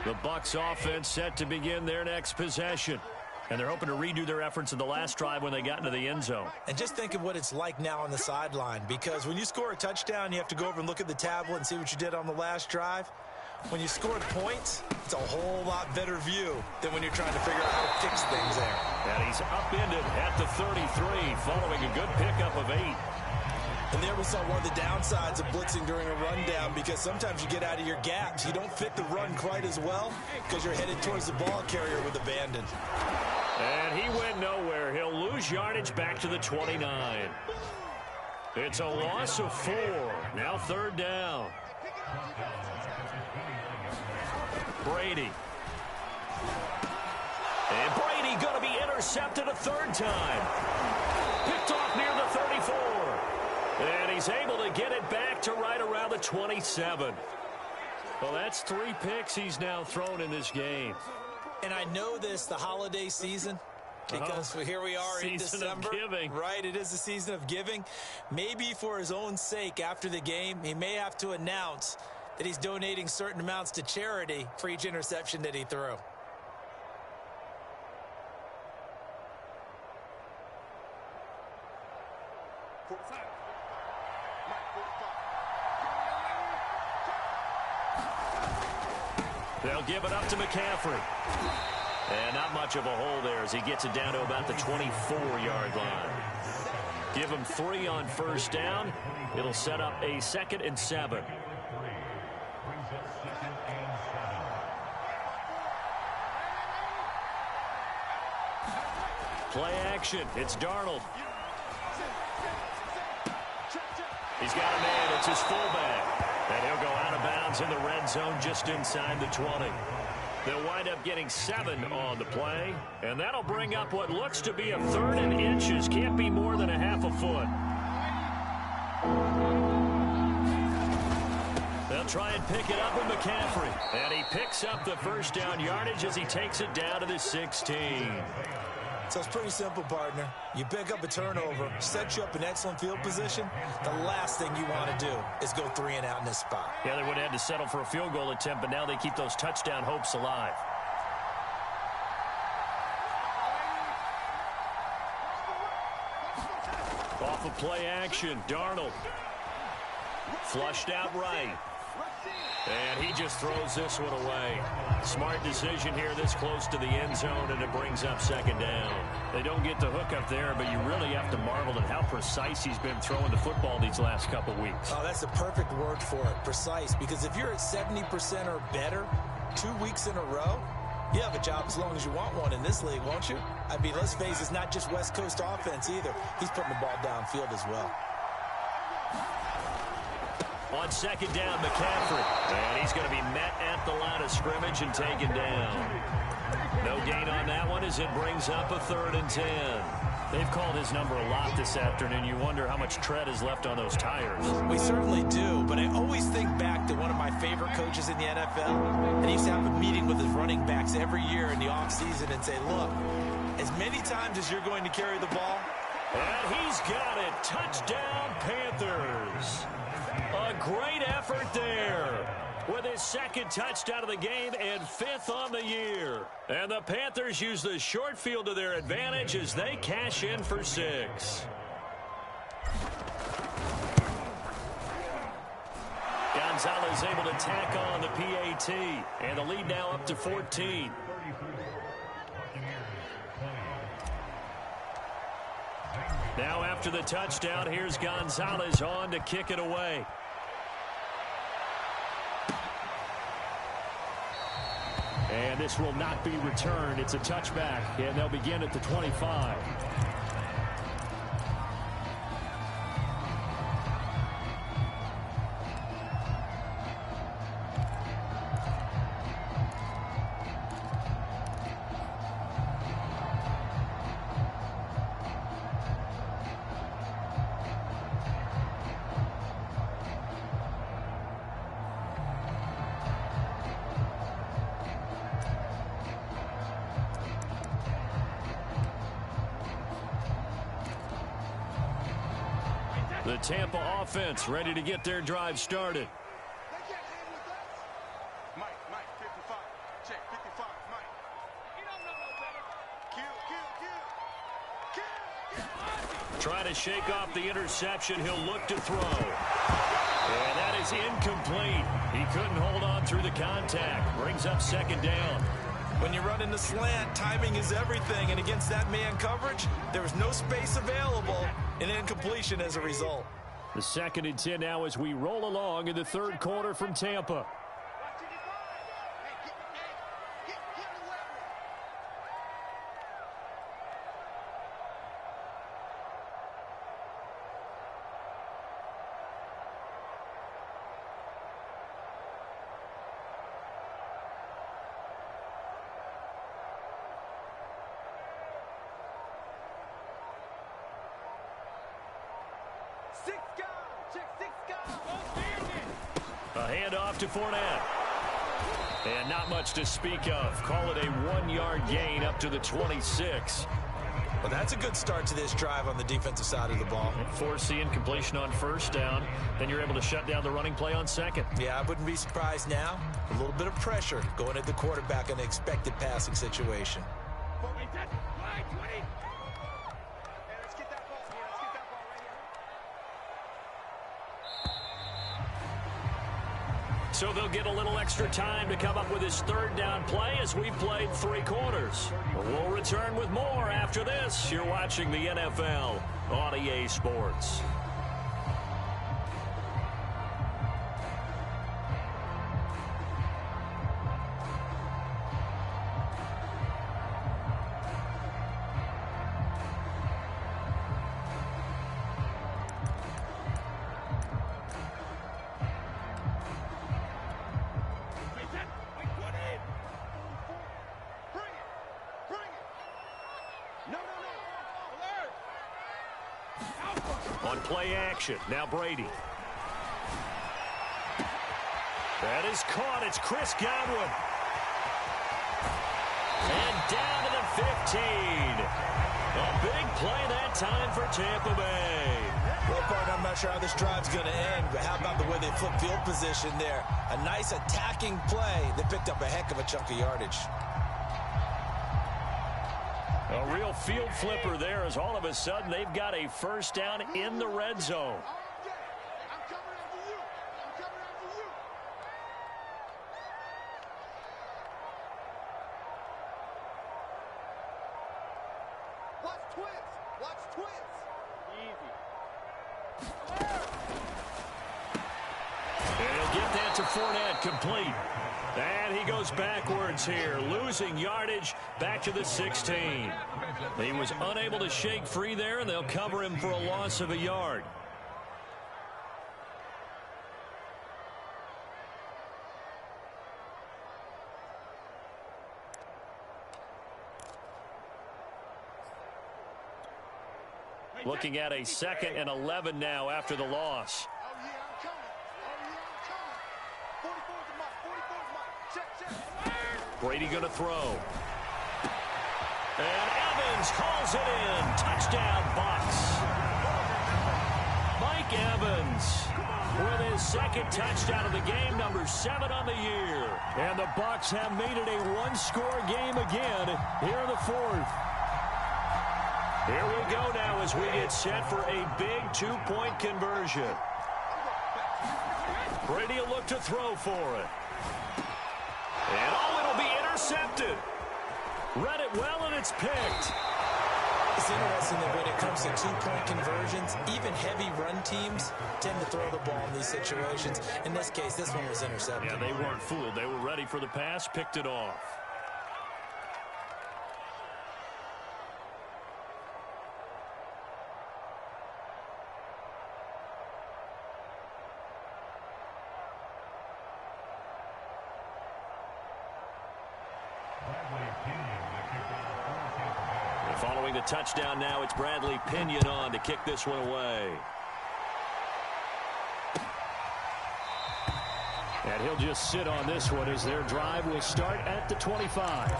The Bucs offense set to begin their next possession. And they're hoping to redo their efforts in the last drive when they got into the end zone. And just think of what it's like now on the sideline, because when you score a touchdown, you have to go over and look at the tablet and see what you did on the last drive. When you scored points, it's a whole lot better view than when you're trying to figure out how to fix things there. And he's upended at the 33 following a good pickup of 8. And there we saw one of the downsides of blitzing during a rundown, because sometimes you get out of your gaps. You don't fit the run quite as well because you're headed towards the ball carrier with abandon. And he went nowhere. He'll lose yardage back to the 29. It's a loss of 4. Now 3rd down. Brady. And Brady going to be intercepted a 3rd time. Picked off near the 34. And he's able to get it back to right around the 27. Well, that's 3 picks he's now thrown in this game. And I know this, the holiday season, because here we are in December. Season of giving. Right, it is the season of giving. Maybe for his own sake after the game, he may have to announce that he's donating certain amounts to charity for each interception that he threw. They'll give it up to McCaffrey. And not much of a hole there as he gets it down to about the 24-yard line. Give him 3 on first down. It'll set up a 2nd and 7. Play action. It's Darnold. He's got a man. It's his fullback. And he'll go out of bounds in the red zone just inside the 20. They'll wind up getting 7 on the play. And that'll bring up what looks to be a 3rd and inches. Can't be more than a half a foot. They'll try and pick it up with McCaffrey. And he picks up the first down yardage as he takes it down to the 16. So it's pretty simple, partner. You pick up a turnover, set you up in excellent field position. The last thing you want to do is go 3 and out in this spot. Yeah, they would have had to settle for a field goal attempt, but now they keep those touchdown hopes alive. Off of play action, Darnold. Flushed out right. And he just throws this one away. Smart decision here this close to the end zone, and it brings up 2nd down. They don't get the hook up there, but you really have to marvel at how precise he's been throwing the football these last couple weeks. Oh, that's the perfect word for it, precise, because if you're at 70% or better 2 weeks in a row, you have a job as long as you want one in this league, won't you? I mean, let's face it, it's not just West Coast offense either. He's putting the ball downfield as well. On 2nd down, McCaffrey. And he's going to be met at the line of scrimmage and taken down. No gain on that one as it brings up a 3rd and 10. They've called his number a lot this afternoon. You wonder how much tread is left on those tires. We certainly do, but I always think back to one of my favorite coaches in the NFL. And he used to have a meeting with his running backs every year in the offseason and say, look, as many times as you're going to carry the ball. And he's got it. Touchdown, Panthers. A great effort there with his 2nd touchdown of the game and 5th on the year. And the Panthers use the short field to their advantage as they cash in for 6. Gonzalez able to tack on the PAT, and the lead now up to 14. Now after the touchdown, here's Gonzalez on to kick it away. And this will not be returned. It's a touchback, and they'll begin at the 25. The Tampa offense ready to get their drive started. Mike, 55. Check, 55, Mike. You don't know no better. Kill. Trying to shake off the interception. He'll look to throw. And that is incomplete. He couldn't hold on through the contact. Brings up 2nd down. When you run in the slant, timing is everything, and against that man coverage, there was no space available, and incompletion as a result. The 2nd and 10 now as we roll along in the 3rd quarter from Tampa. A handoff to Fournette. And not much to speak of. Call it a 1-yard gain up to the 26. Well, that's a good start to this drive on the defensive side of the ball. Forcing completion on first down. Then you're able to shut down the running play on 2nd. Yeah, I wouldn't be surprised now. A little bit of pressure going at the quarterback in an expected passing situation. So they'll get a little extra time to come up with his third down play as we've played 3 quarters. We'll return with more after this. You're watching the NFL on EA Sports. On play action, now Brady. That is caught. It's Chris Godwin. And down to the 15. A big play that time for Tampa Bay. Well, partner, I'm not sure how this drive's going to end, but how about the way they flip field position there? A nice attacking play that picked up a heck of a chunk of yardage. A real field flipper there as all of a sudden they've got a first down in the red zone. Watch twins. Watch twins. Easy. And he'll get that to Fournette, complete. And he goes backwards here, losing yardage back to the 16. He was unable to shake free there, and they'll cover him for a loss of a yard. Looking at a 2nd and 11 now after the loss. Oh, yeah, I'm coming. Oh, yeah, I'm coming. 44's the mark. 44's the mark. Check. Brady going to throw. And Evans calls it in. Touchdown, Bucs. Mike Evans with his 2nd touchdown of the game, number 7 on the year. And the Bucs have made it a one-score game again here in the 4th. Here we go now as we get set for a big 2-point conversion. Brady will look to throw for it. And it'll be intercepted. Read it well, and it's picked. It's interesting that when it comes to 2-point conversions, even heavy run teams tend to throw the ball in these situations. In this case, this one was intercepted. Yeah, they weren't fooled. They were ready for the pass, picked it off. Following the touchdown now, it's Bradley Pinion on to kick this one away. And he'll just sit on this one as their drive will start at the 25.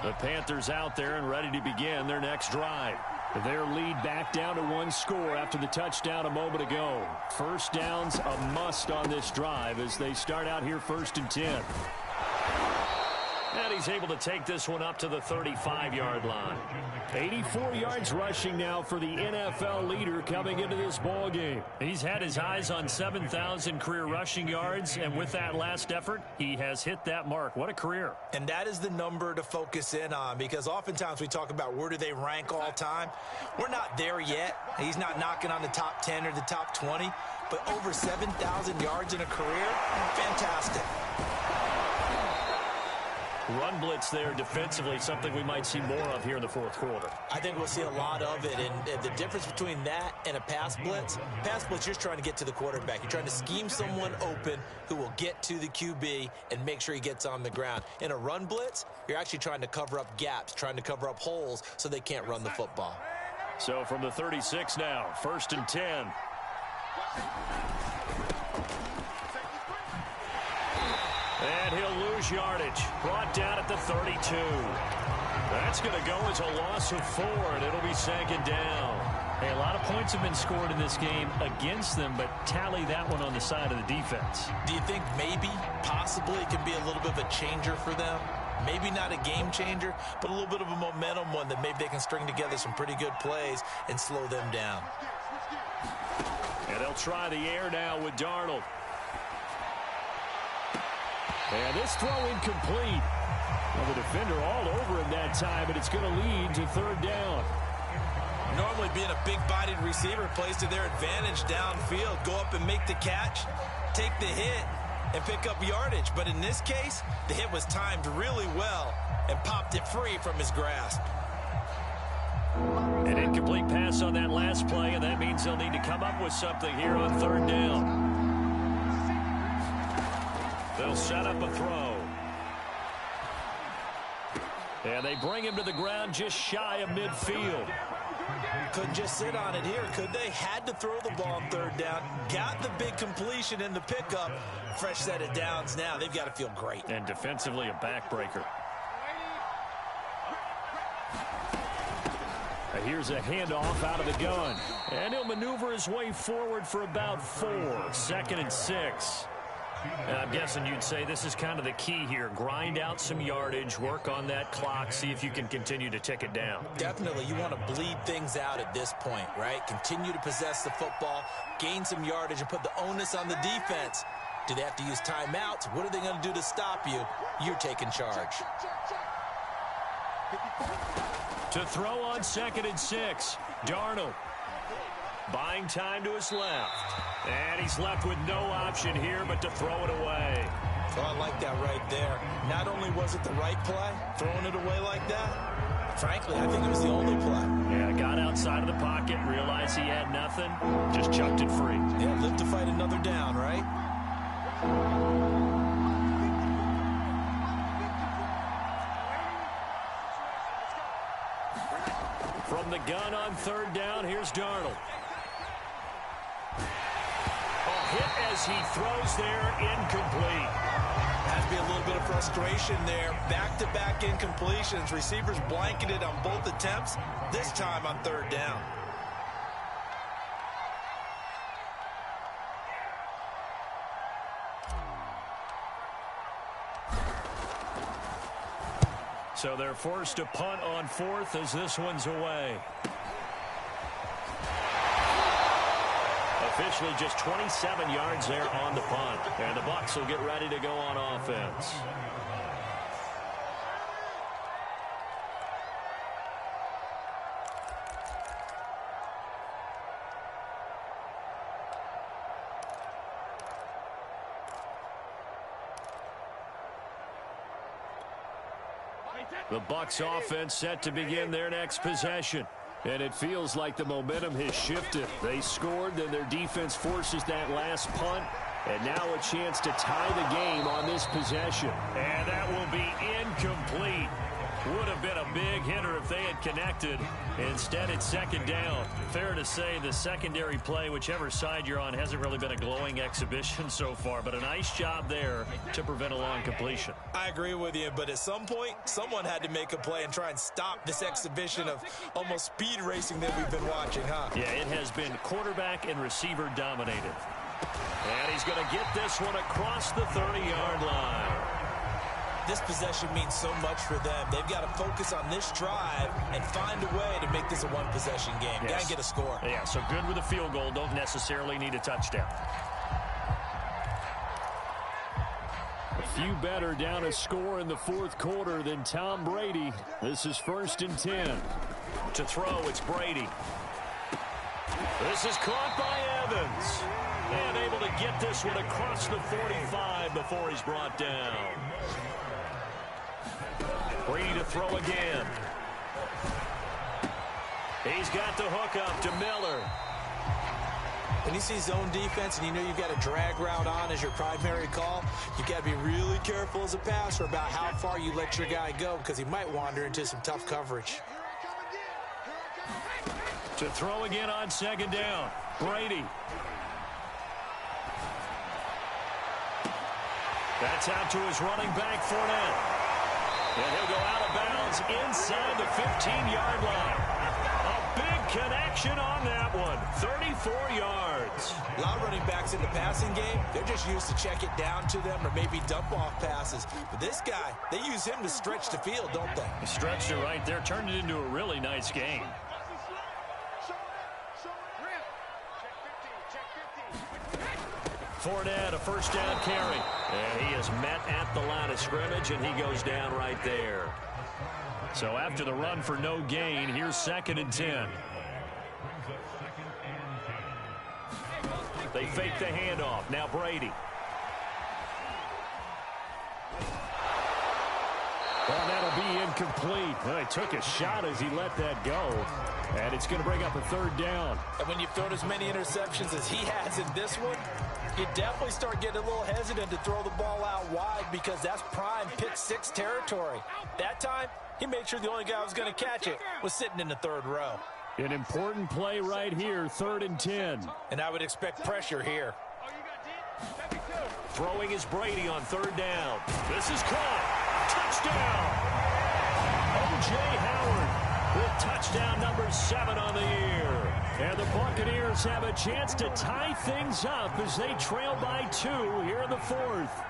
The Panthers out there and ready to begin their next drive. Their lead back down to 1 score after the touchdown a moment ago. First down's a must on this drive as they start out here 1st and 10. And he's able to take this one up to the 35-yard line. 84 yards rushing now for the NFL leader coming into this ball game. He's had his eyes on 7,000 career rushing yards, and with that last effort, he has hit that mark. What a career. And that is the number to focus in on, because oftentimes we talk about where do they rank all time. We're not there yet. He's not knocking on the top 10 or the top 20, but over 7,000 yards in a career, fantastic. Run blitz there defensively, something we might see more of here in the 4th quarter. I think we'll see a lot of it, and the difference between that and a pass blitz, you're just trying to get to the quarterback. You're trying to scheme someone open who will get to the QB and make sure he gets on the ground. In a run blitz, you're actually trying to cover up gaps, trying to cover up holes so they can't run the football. So from the 36 now, 1st and 10. And he'll lose yardage. Brought down at the 32. That's going to go as a loss of 4, and it'll be 2nd down. Hey, a lot of points have been scored in this game against them, but tally that one on the side of the defense. Do you think maybe, possibly, it can be a little bit of a changer for them? Maybe not a game changer, but a little bit of a momentum one that maybe they can string together some pretty good plays and slow them down. And they'll try the air now with Darnold. And this throw incomplete. Well, the defender all over him that time, and it's going to lead to 3rd down. Normally being a big-bodied receiver plays to their advantage downfield. Go up and make the catch, take the hit, and pick up yardage. But in this case, the hit was timed really well and popped it free from his grasp. An incomplete pass on that last play, and that means they'll need to come up with something here on 3rd down. They'll set up a throw. And they bring him to the ground just shy of midfield. Couldn't just sit on it here, could they? Had to throw the ball on 3rd down. Got the big completion in the pickup. Fresh set of downs now. They've got to feel great. And defensively, a backbreaker. Here's a handoff out of the gun. And he'll maneuver his way forward for about 4. 2nd and 6. And I'm guessing you'd say this is kind of the key here. Grind out some yardage, work on that clock, see if you can continue to tick it down. Definitely, you want to bleed things out at this point, right? Continue to possess the football, gain some yardage, and put the onus on the defense. Do they have to use timeouts? What are they going to do to stop you? You're taking charge. To throw on 2nd and 6, Darnold. Buying time to his left. And he's left with no option here but to throw it away. Oh, I like that right there. Not only was it the right play, throwing it away like that, frankly, I think it was the only play. Yeah, got outside of the pocket, realized he had nothing, just chucked it free. Yeah, live to fight another down, right? From the gun on 3rd down, here's Darnold. Hit as he throws there, incomplete. Has to be a little bit of frustration there. Back-to-back incompletions. Receivers blanketed on both attempts, this time on 3rd down. So they're forced to punt on 4th as this one's away. Officially just 27 yards there on the punt. And the Bucs will get ready to go on offense. The Bucs offense set to begin their next possession. And it feels like the momentum has shifted. They scored, then their defense forces that last punt. And now a chance to tie the game on this possession. And that will be incomplete. Would have been a big hitter if they had connected. Instead, it's 2nd down. Fair to say the secondary play, whichever side you're on, hasn't really been a glowing exhibition so far. But a nice job there to prevent a long completion. I agree with you, but at some point, someone had to make a play and try and stop this exhibition of almost speed racing that we've been watching, huh? Yeah, it has been quarterback and receiver dominated. And he's going to get this one across the 30-yard line. This possession means so much for them. They've got to focus on this drive and find a way to make this a one-possession game. Yes. Got to get a score. Yeah, so good with a field goal. Don't necessarily need a touchdown. A few better down a score in the 4th quarter than Tom Brady. This is 1st and 10. To throw, it's Brady. This is caught by Evans. And able to get this one across the 45 before he's brought down. Brady to throw again. He's got the hook up to Miller. When you see zone defense and you know you've got a drag route on as your primary call, you've got to be really careful as a passer about how far you let your guy go because he might wander into some tough coverage. To throw again on 2nd down. Brady. That's out to his running back, Fournette. And he'll go out of bounds inside the 15-yard line. A big connection on that one. 34 yards. A lot of running backs in the passing game, they're just used to check it down to them or maybe dump off passes. But this guy, they use him to stretch the field, don't they? He stretched it right there, turned it into a really nice game. Fournette, a first down carry. And he is met at the line of scrimmage, and he goes down right there. So after the run for no gain, here's 2nd and 10. They fake the handoff. Now Brady. Well, that'll be incomplete. Well, he took a shot as he let that go. And it's going to bring up a 3rd down. And when you've thrown as many interceptions as he has in this one, you definitely start getting a little hesitant to throw the ball out wide because that's prime pick 6 territory. That time, he made sure the only guy who was going to catch it was sitting in the 3rd row. An important play right here, 3rd and 10. And I would expect pressure here. Throwing is Brady on 3rd down. This is caught. Touchdown. O.J. Howard with touchdown number 7 on the year. And the Buccaneers have a chance to tie things up as they trail by 2 here in the 4th.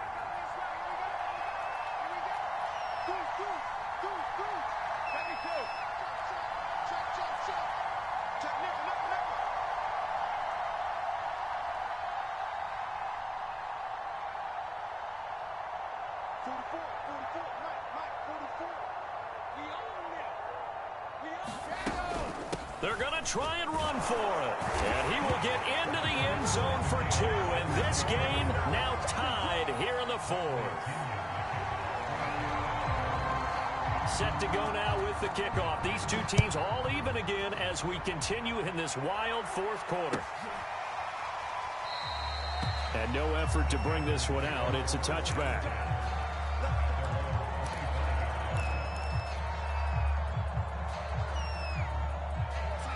They're going to try and run for it. And he will get into the end zone for 2. And this game now tied here in the 4th. Set to go now with the kickoff. These two teams all even again as we continue in this wild 4th quarter. And no effort to bring this one out. It's a touchback.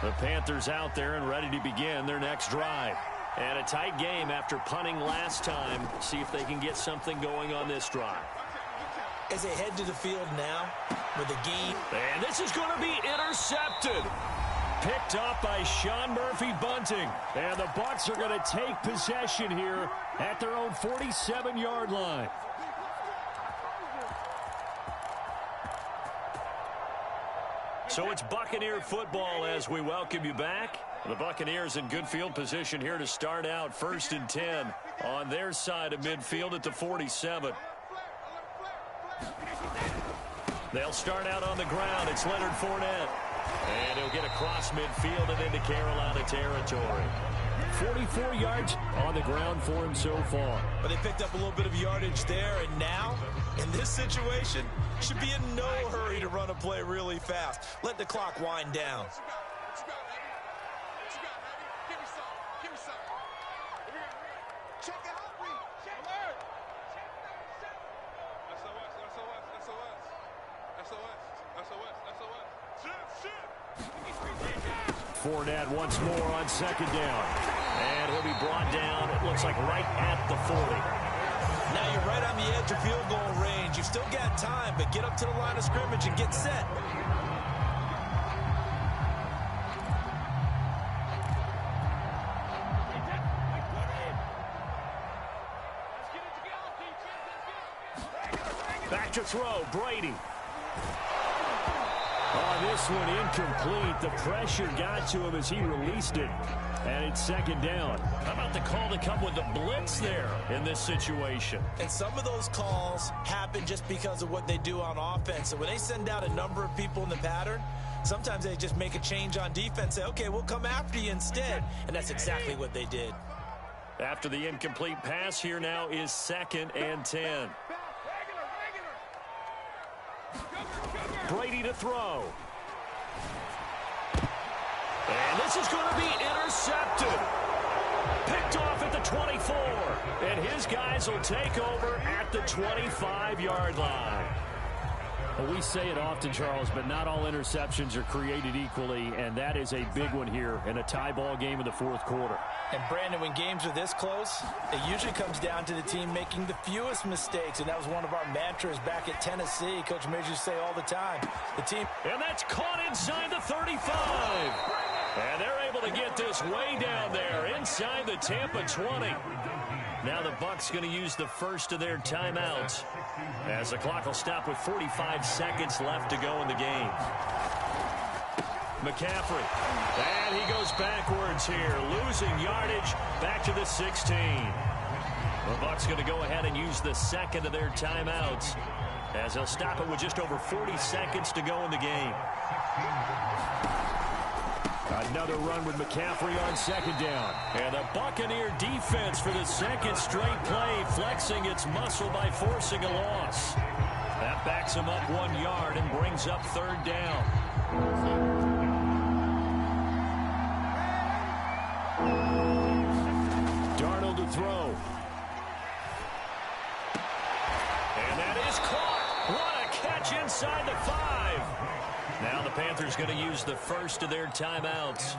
The Panthers out there and ready to begin their next drive. And a tight game after punting last time. See if they can get something going on this drive. As they head to the field now with a gain. And this is going to be intercepted. Picked up by Sean Murphy-Bunting. And the Bucs are going to take possession here at their own 47-yard line. So it's Buccaneer football as we welcome you back. The Buccaneers in good field position here to start out 1st and 10 on their side of midfield at the 47. They'll start out on the ground. It's Leonard Fournette. And he'll get across midfield and into Carolina territory. 44 yards on the ground for him so far. But they picked up a little bit of yardage there, and now, in this situation, should be in no hurry to run a play really fast. Let the clock wind down. Fournette once more on 2nd down. And he'll be brought down, it looks like right at the 40. Now you're right on the edge of field goal range. You've still got time, but get up to the line of scrimmage and get set. Back to throw, Brady. Oh, this one incomplete. The pressure got to him as he released it. And it's 2nd down. How about the call to come with the blitz there in this situation? And some of those calls happen just because of what they do on offense. So when they send out a number of people in the pattern, sometimes they just make a change on defense. Say, okay, we'll come after you instead. And that's exactly what they did. After the incomplete pass, here now is 2nd and 10. Brady to throw. And this is going to be intercepted. Picked off at the 24. And his guys will take over at the 25-yard line. Well, we say it often, Charles, but not all interceptions are created equally, and that is a big one here in a tie ball game in the fourth quarter. And, Brandon, when games are this close, it usually comes down to the team making the fewest mistakes, and that was one of our mantras back at Tennessee. Coach Mears used to say all the time. The team... And that's caught inside the 35. And they're able to get this way down there inside the Tampa 20. Now the Bucs going to use the first of their timeouts as the clock will stop with 45 seconds left to go in the game. McCaffrey. And he goes backwards here, losing yardage back to the 16. The Bucs going to go ahead and use the second of their timeouts as they'll stop it with just over 40 seconds to go in the game. Another run with McCaffrey on second down. And the Buccaneer defense for the second straight play, flexing its muscle by forcing a loss. That backs him up 1 yard and brings up third down. Darnold to throw. And that is caught. What a catch inside the 5. Now the Panthers going to use the first of their timeouts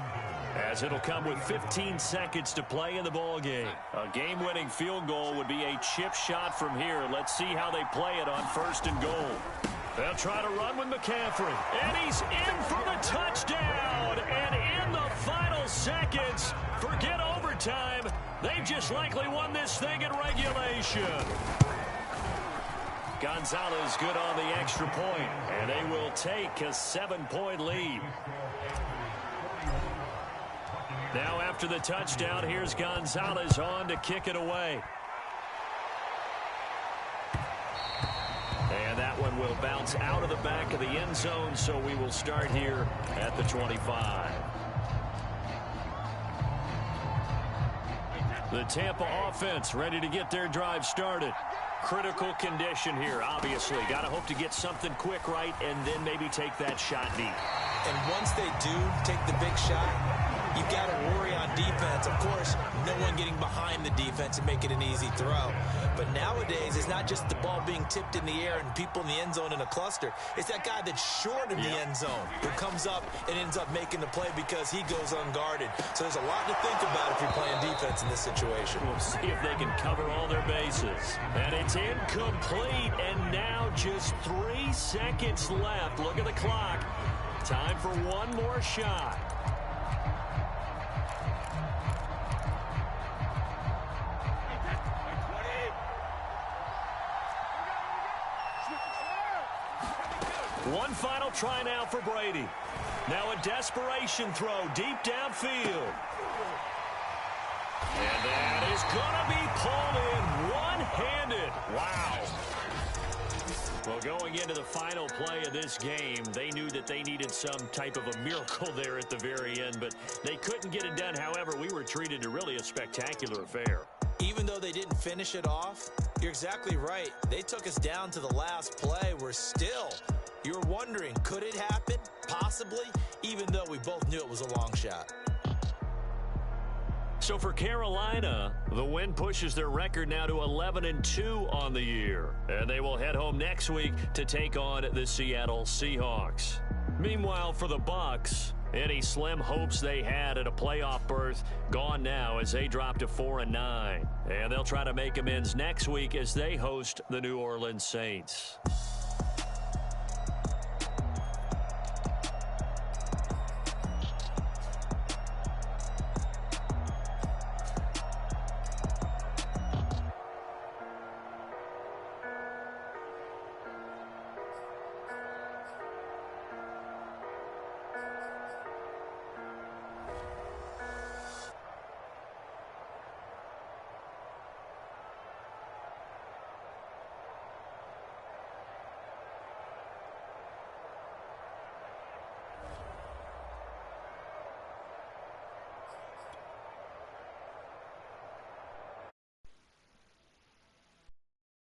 as it'll come with 15 seconds to play in the ball game. A game-winning field goal would be a chip shot from here. Let's see how they play it on first and goal. They'll try to run with McCaffrey. And he's in for the touchdown. And in the final seconds, forget overtime. They've just likely won this thing in regulation. Gonzalez good on the extra point, and they will take a 7-point lead. Now after the touchdown, here's Gonzalez on to kick it away. And that one will bounce out of the back of the end zone, so we will start here at the 25. The Tampa offense ready to get their drive started. Critical condition here, obviously. Got to hope to get something quick right and then maybe take that shot deep. And once they do take the big shot, you've got to worry on defense. Of course, no one getting behind the defense and make it an easy throw. But nowadays, it's not just the ball being tipped in the air and people in the end zone in a cluster. It's that guy that's short of the end zone who comes up and ends up making the play because he goes unguarded. So there's a lot to think about if you're playing defense in this situation. We'll see if they can cover all their bases. And it's incomplete, and now just 3 seconds left. Look at the clock. Time for one more shot. One final try now for Brady. Now a desperation throw deep downfield. And that is going to be pulled in one-handed. Wow. Well, going into the final play of this game, they knew that they needed some type of a miracle there at the very end, but they couldn't get it done. However, we were treated to really a spectacular affair. Even though they didn't finish it off, you're exactly right. They took us down to the last play. You were wondering, could it happen? Possibly, even though we both knew it was a long shot. So for Carolina, the win pushes their record now to 11-2 on the year. And they will head home next week to take on the Seattle Seahawks. Meanwhile, for the Bucs, any slim hopes they had at a playoff berth gone now as they drop to 4-9. And they'll try to make amends next week as they host the New Orleans Saints.